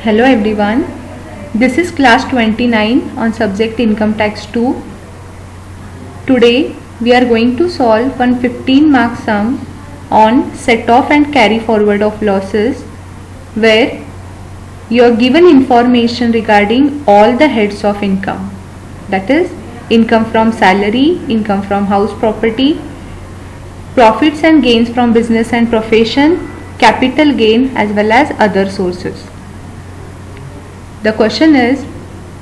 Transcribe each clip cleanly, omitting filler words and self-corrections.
Hello everyone, this is class 29 on subject income tax 2. Today we are going to solve one 15 mark sum on set off and carry forward of losses, where you are given information regarding all the heads of income, that is income from salary, income from house property, profits and gains from business and profession, capital gain as well as other sources. The question is,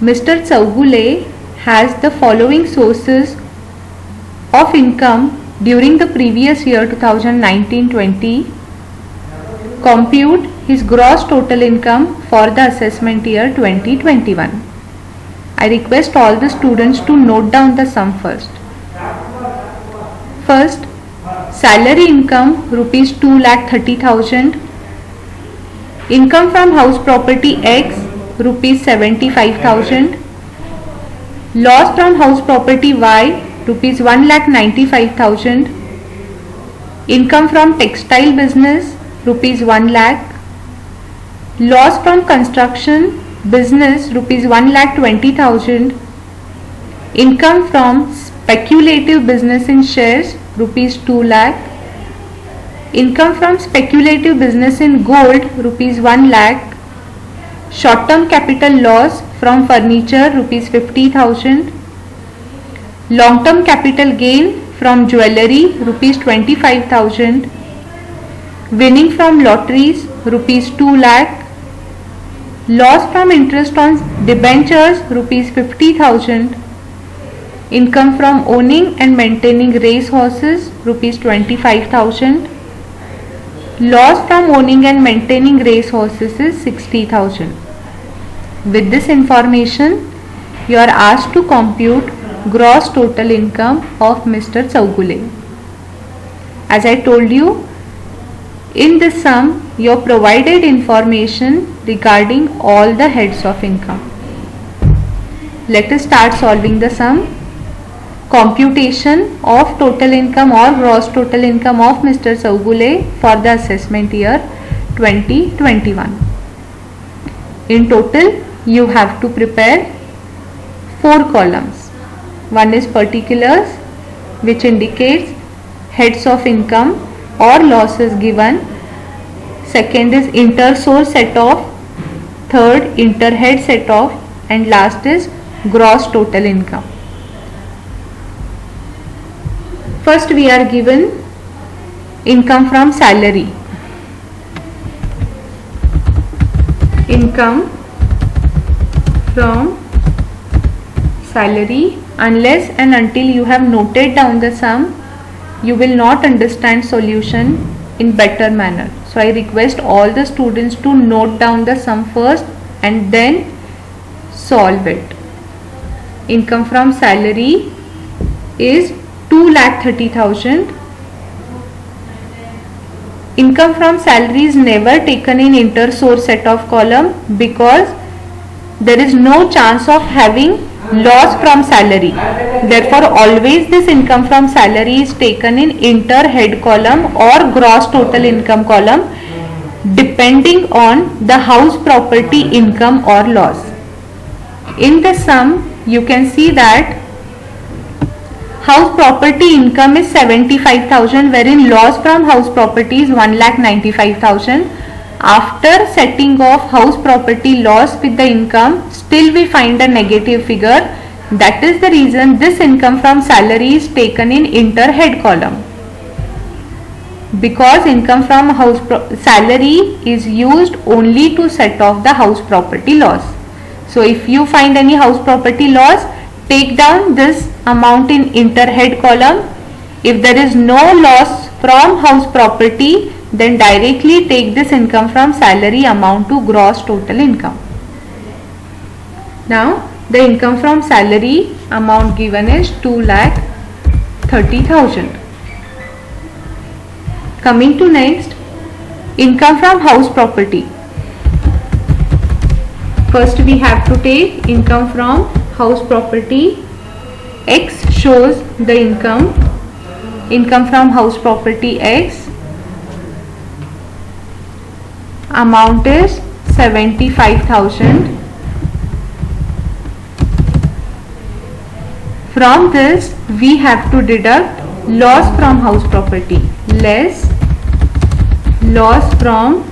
Mr. Chaugule has the following sources of income during the previous year 2019-20. Compute his gross total income for the assessment year 2021. I request all the students to note down the sum first. First, salary income rupees 2,30,000. Income from house property X rupees 75,000. Loss from house property Y rupees 1,95,000. Income from textile business rupees 1 lakh. Loss from construction business rupees 1,20,000. Income from speculative business in shares rupees 2 lakh. Income from speculative business in gold rupees 1 lakh. Short-term capital loss from furniture rupees 50,000. Long-term capital gain from jewellery rupees 25,000. Winning from lotteries rupees 2 lakh. Loss from interest on debentures rupees 50,000. Income from owning and maintaining race horses rupees 25,000. Loss from owning and maintaining race horses is 60,000. With this information, you are asked to compute gross total income of Mr. Chaugule. As I told you, in this sum, you are provided information regarding all the heads of income. Let us start solving the sum. Computation of total income or gross total income of Mr. Chaugule for the assessment year 2021. In total, you have to prepare 4 columns. One is particulars, which indicates heads of income or losses given. Second is inter-source set off. Third, inter-head set off. And last is gross total income. First, we are given income from salary. Income from salary. Unless and until you have noted down the sum, you will not understand solution in better manner. So I request all the students to note down the sum first and then solve it. Income from salary is 2,30,000. Income from salary is never taken in inter-source set off column because there is no chance of having loss from salary. Therefore, always this income from salary is taken in inter-head column or gross total income column, depending on the house property income or loss. In the sum, you can see that house property income is 75,000, wherein loss from house property is 1,95,000. After setting off house property loss with the income, still we find a negative figure. That is the reason this income from salary is taken in inter-head column. Because income from salary is used only to set off the house property loss. So if you find any house property loss, take down this amount in inter-head column. If there is no loss from house property, then directly take this income from salary amount to gross total income. Now the income from salary amount given is 2,30,000. Coming to next, income from house property. First we have to take income from house property. X shows the income from house property X. Amount is 75,000. From this we have to deduct loss from house property, less loss from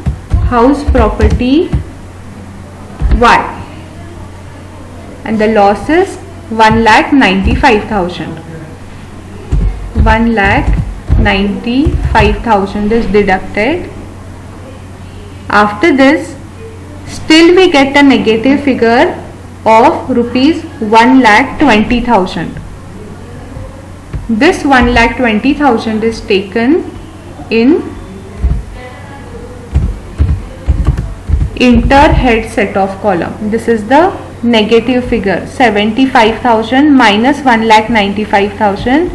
house property Y, and the loss is 1,95,000. 1,95,000 is deducted. After this, still we get a negative figure of rupees 1,20,000. This 1,20,000 is taken in inter-head set of column. This is the negative figure, 75,000 minus 1,95,000.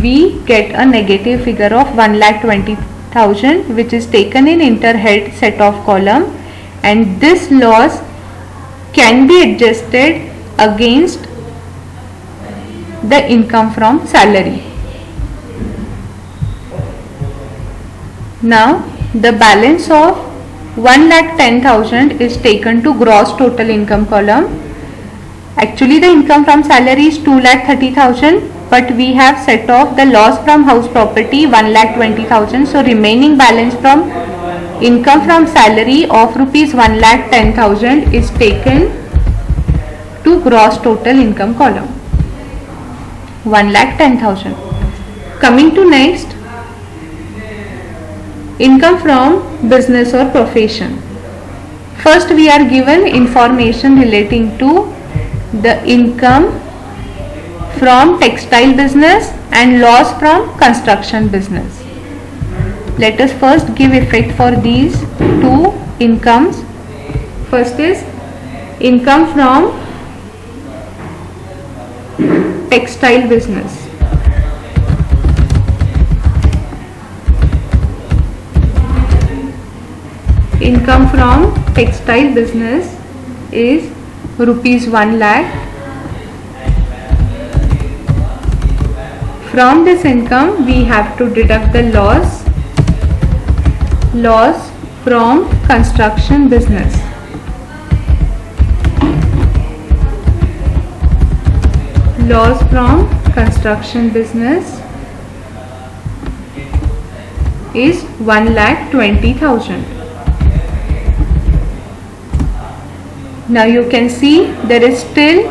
We get a negative figure of 1,20,000, which is taken in inter-head set of column, and this loss can be adjusted against the income from salary. Now the balance of 1,10,000 is taken to gross total income column. Actually the income from salary is 2,30,000, but we have set off the loss from house property 1,20,000. So remaining balance from income from salary of rupees 1,10,000 is taken to gross total income column, 1,10,000. Coming to next, income from business or profession. First we are given information relating to the income from textile business and loss from construction business. Let us first give effect for these two incomes. First is income from textile business. Income from textile business is rupees 1 lakh. From this income we have to deduct the loss from construction business. Loss from construction business is 1,20,000. Now you can see there is still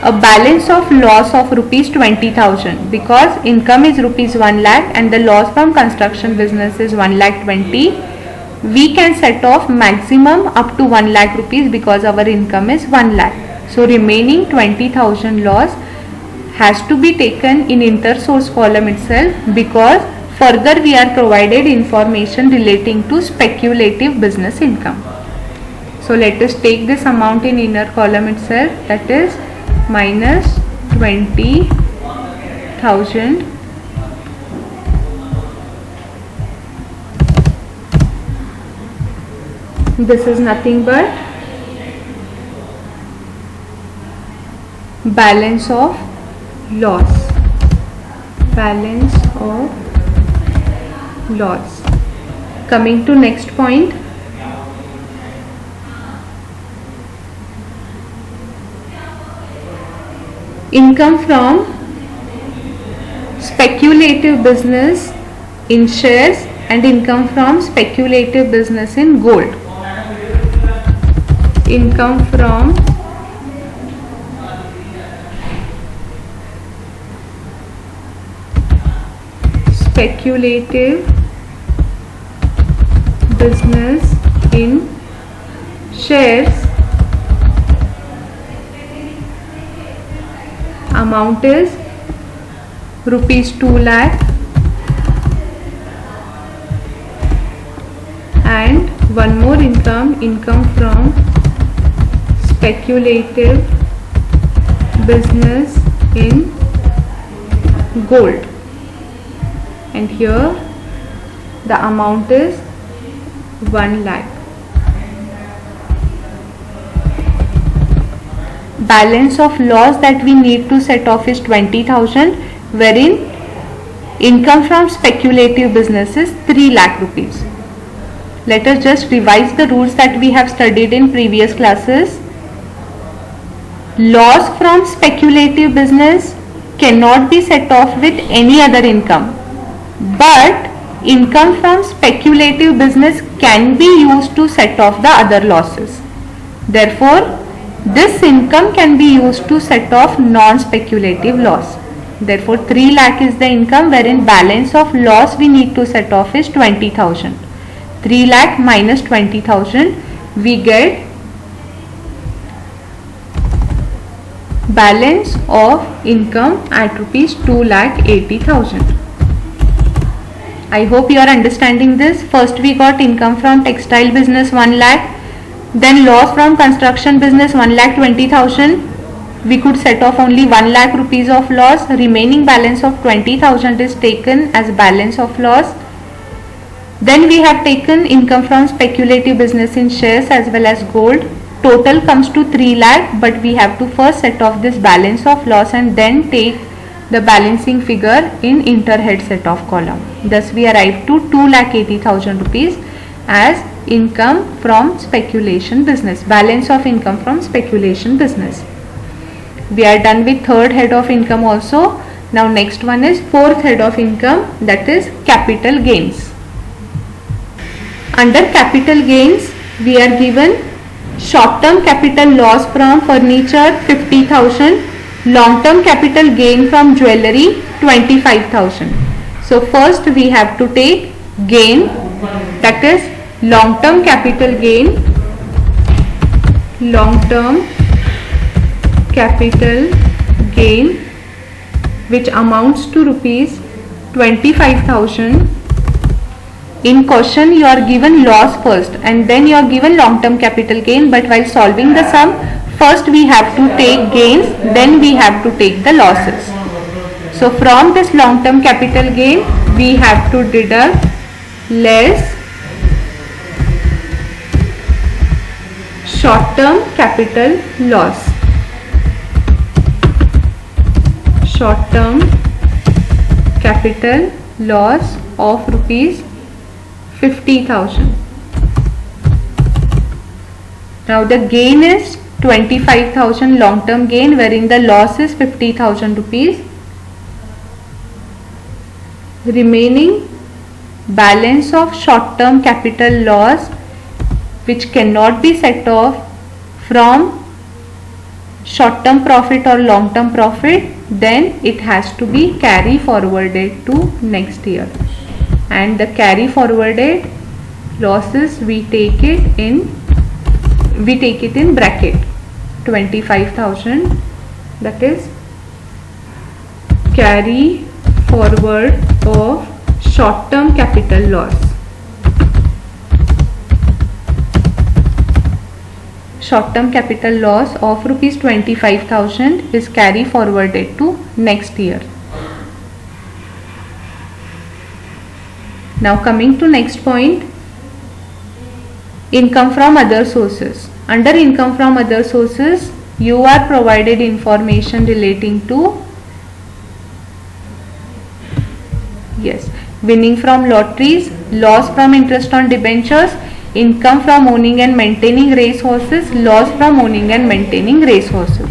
a balance of loss of rupees 20,000, because income is rupees 1 lakh and the loss from construction business is 1,20,000. We can set off maximum up to 1 lakh rupees because our income is 1 lakh. So remaining 20,000 loss has to be taken in inter-source column itself, because further we are provided information relating to speculative business income. So let us take this amount in inner column itself, that is minus 20,000 this is nothing but balance of loss. Coming to next point, income from speculative business in shares and income from speculative business in gold. Income from speculative business in shares, amount is rupees 2 lakh, and one more income from speculative business in gold, and here the amount is 1 lakh. Balance of loss that we need to set off is 20,000, wherein income from speculative business is 3 lakh rupees. Let us just revise the rules that we have studied in previous classes. Loss from speculative business cannot be set off with any other income, but income from speculative business can be used to set off the other losses. Therefore, this income can be used to set off non-speculative loss. Therefore, 3 lakh is the income wherein balance of loss we need to set off is 20,000. 3 lakh minus 20,000, we get balance of income at rupees 2,80,000. I hope you are understanding this. First we got income from textile business 1 lakh, then loss from construction business 1,20,000. We could set off only 1 lakh rupees of loss. Remaining balance of 20,000 is taken as balance of loss. Then we have taken income from speculative business in shares as well as gold. Total comes to 3 lakh, but we have to first set off this balance of loss and then take the balancing figure in interhead set off column. Thus we arrive to 2,80,000 rupees as income from speculation business, balance of income from speculation business. We are done with third head of income also. Now next one is fourth head of income, that is capital gains. Under capital gains, we are given short-term capital loss from furniture 50,000, long-term capital gain from jewellery 25,000. So first we have to take gain, that is long-term capital gain, long-term capital gain, which amounts to rupees 25,000. In question you are given loss first and then you are given long-term capital gain, but while solving the sum, first we have to take gains, then we have to take the losses. So from this long-term capital gain, we have to deduct less short-term capital loss. Short-term capital loss of rupees 50,000. Now the gain is 25,000 long-term gain, wherein the loss is 50,000 rupees. Remaining balance of short-term capital loss, which cannot be set off from short-term profit or long-term profit, then it has to be carry forwarded to next year. And the carry forwarded losses we take it in bracket 25,000, that is carry forward of short-term capital loss. Short-term capital loss of rupees 25,000 is carry forwarded to next year. Now coming to next point, income from other sources. Under income from other sources, you are provided information relating to winning from lotteries, loss from interest on debentures, income from owning and maintaining race horses, loss from owning and maintaining race horses.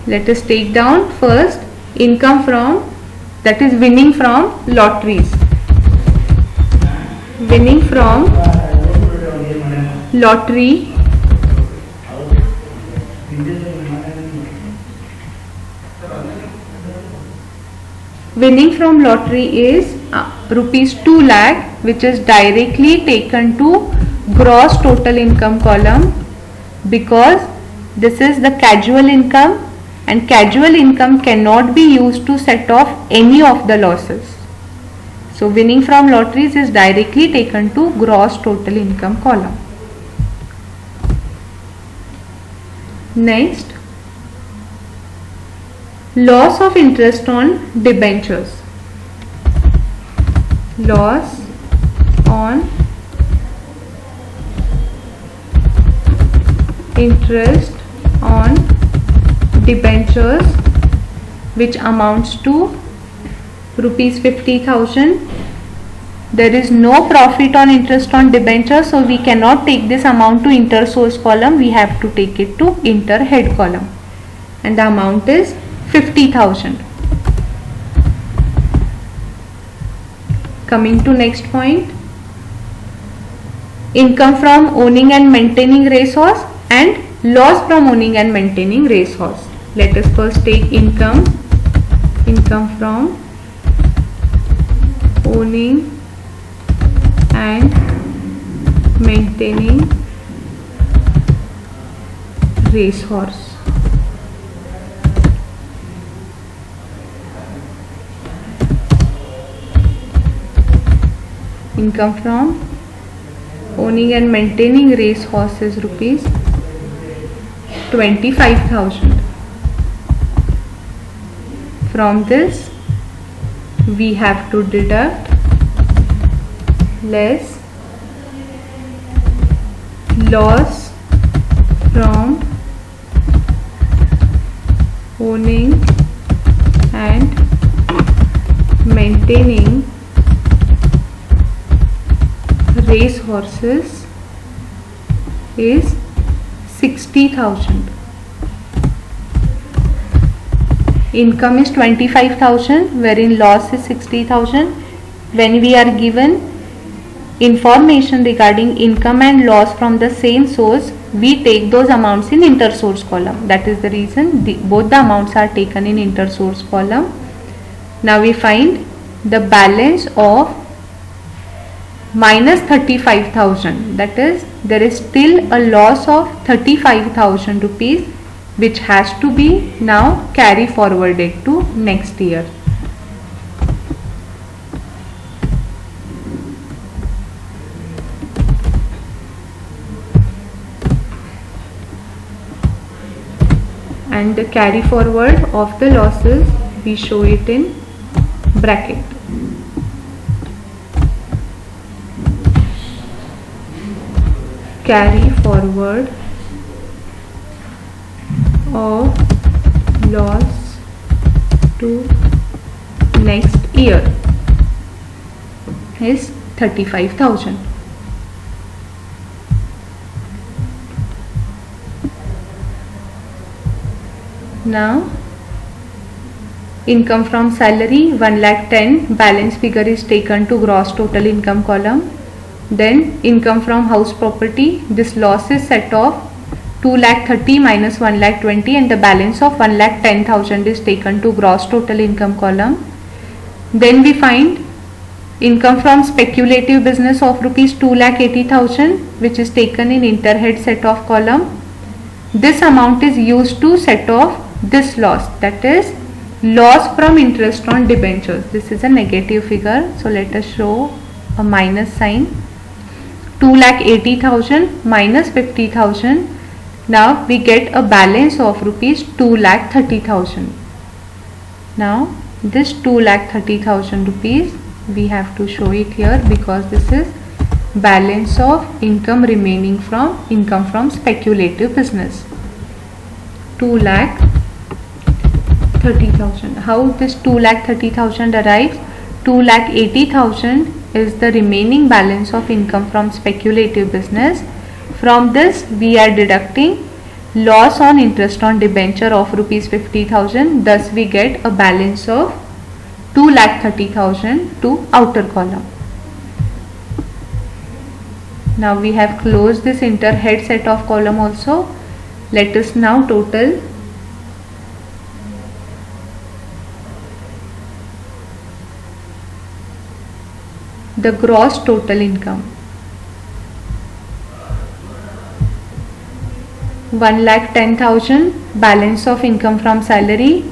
Let us take down first income from, that is winning from lotteries. Winning from lottery, winning from lottery is rupees 2 lakh, which is directly taken to gross total income column, because this is the casual income and casual income cannot be used to set off any of the losses. So winning from lotteries is directly taken to gross total income column. Next, loss of interest on debentures. Loss on interest on debentures, which amounts to rupees 50,000. There is no profit on interest on debenture, so we cannot take this amount to inter source column. We have to take it to inter head column, and the amount is 50,000. Coming to next point, income from owning and maintaining racehorse and loss from owning and maintaining racehorse. Let us first take income from owning and maintaining racehorse. Income from owning and maintaining racehorse is rupees 25,000. From this we have to deduct less loss from owning and maintaining race horses is 60,000. Income is 25,000 wherein loss is 60,000. When we are given information regarding income and loss from the same source, we take those amounts in inter source column. That is the reason both the amounts are taken in inter source column. Now we find the balance of minus 35,000. That is, there is still a loss of 35,000 rupees which has to be now carry forwarded to next year. And the carry forward of the losses, we show it in bracket. Carry forward of loss to next year is 35,000. Now income from salary 1,10,000, balance figure is taken to gross total income column. Then income from house property, this loss is set off 2,30,000 minus 1,20,000 and the balance of 1,10,000 is taken to gross total income column. Then we find income from speculative business of rupees 2,80,000 which is taken in interhead set off column. This amount is used to set off this loss, that is loss from interest on debentures. This is a negative figure, so let us show a minus sign. 2,80,000 minus 50,000. Now we get a balance of rupees 2,30,000. Now this 2,30,000 rupees we have to show it here because this is balance of income remaining from income from speculative business. 2,30,000. How this 2,30,000 arrives? 2,80,000 is the remaining balance of income from speculative business. From this we are deducting loss on interest on debenture of rupees 50,000. Thus we get a balance of 2,30,000 to outer column. Now we have closed this interhead set of column also. Let us now total the gross total income. 1,10,000 balance of income from salary,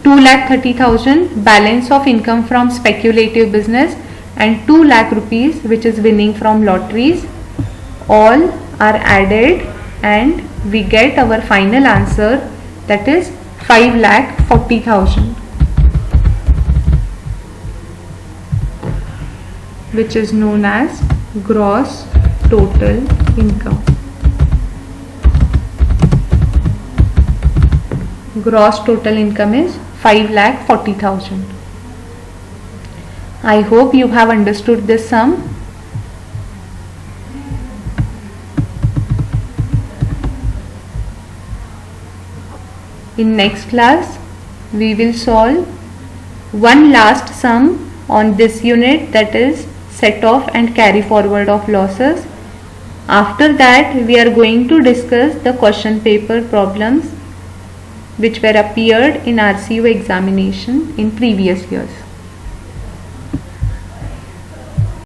2,30,000 balance of income from speculative business, and 2 lakh rupees which is winning from lotteries. All are added and we get our final answer, that is 5,40,000, which is known as gross total income. Gross total income is 5,40,000. I hope you have understood this sum. In next class, we will solve one last sum on this unit, that is set off and carry forward of losses. After that, we are going to discuss the question paper problems which were appeared in RCU examination in previous years.